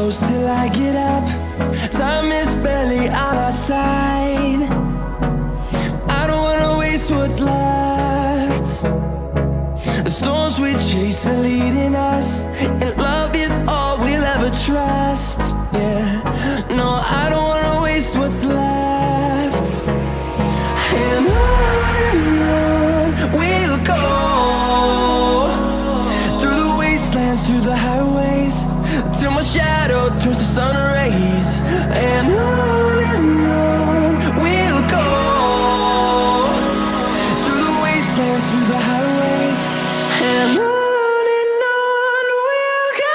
close till I get up. Time is barely on our side. I don't wanna waste what's left. The storms we chase are leading us, and love is all we'll ever trust. Yeah, no, I don't wanna waste what's left. And on we'll go, through the wastelands, through the highways, till my shadow turns to sun rays. And on we'll go, through the wastelands, through the highways, and on we'll go.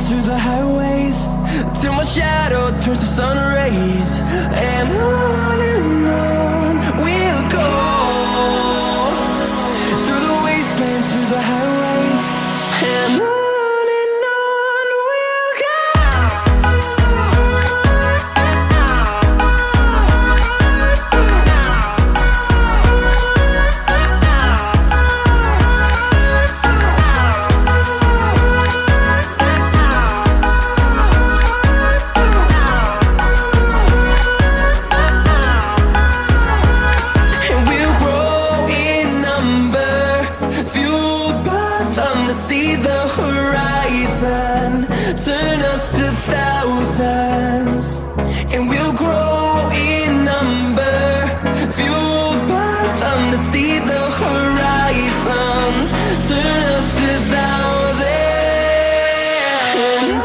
Through the highways, till my shadow turns to sun rays. And on we'll go, through the wastelands, through the highways, and on we'll go. See the horizon turn us to thousands, and we'll grow in number, fueled by them. To see the horizon turn us to thousands, and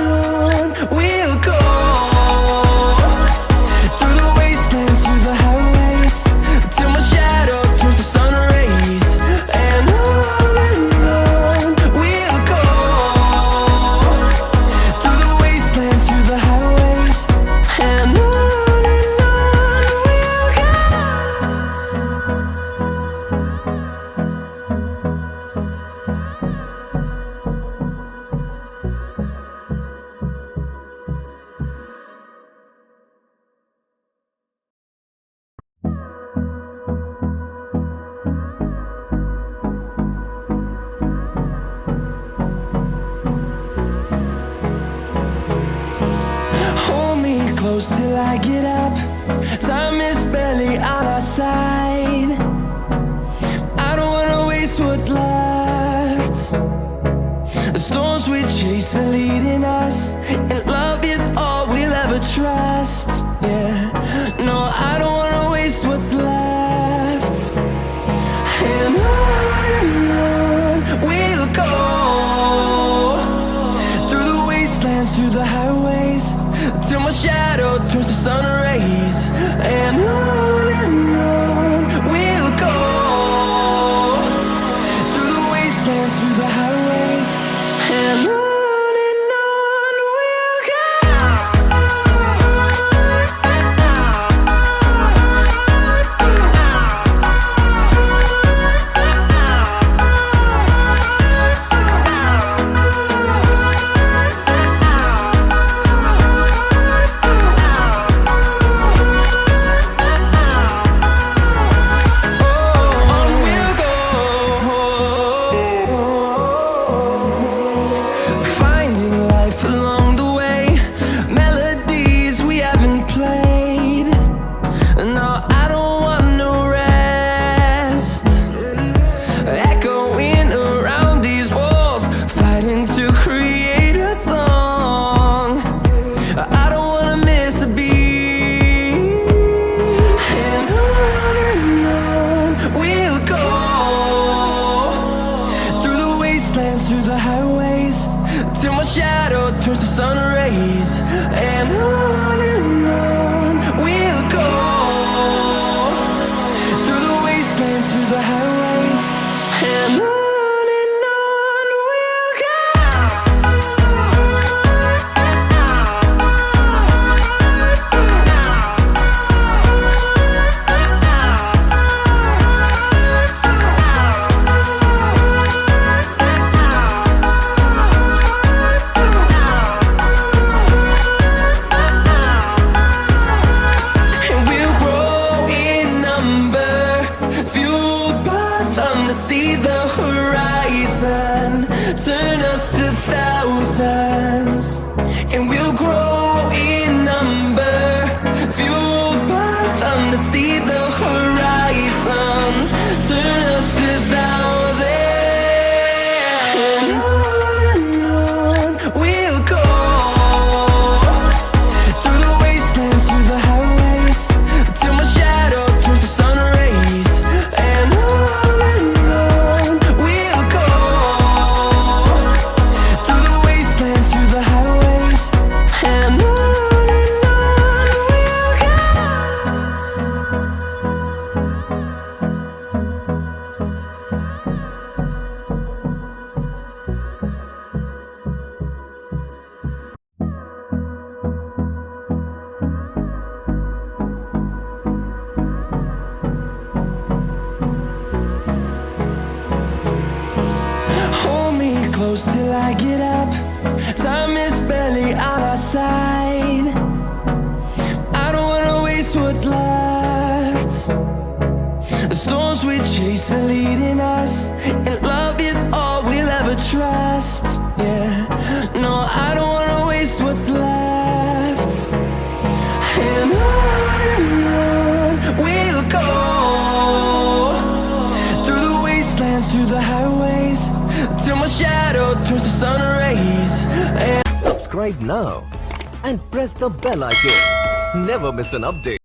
on we'll go, through the wastelands, through the highways, till my shadow turns to sun rays. And close till I get up. Time is barely on our side. I don't wanna waste what's left. The storms we chase are leading us, and love is all we'll ever trust. Yeah, no, I don't wanna waste what's left. And on we'll go, through the wastelands, through the highways, till my shadow turns to sun rays. And on we'll go, through the wastelands, through the highways, and on we'll go. suns, and we'll grow in number, fueled by them to see the horizon, turn us to thousands. And on we'll go, through the wastelands, through the highways, till my shadow turns to sun rays. And on we'll go, through the wastelands, through the highways. And on we'll go. Hold me close till I get up. Time is barely on our side. I don't wanna waste what's left. The storms we chase are leading us, and love is all we'll ever trust. Yeah, no, I don't wanna waste what's left. And on we'll go, through the wastelands, through the highways, till my shadow turns to sun rays. And Subscribe now and press the bell icon. Never miss an update.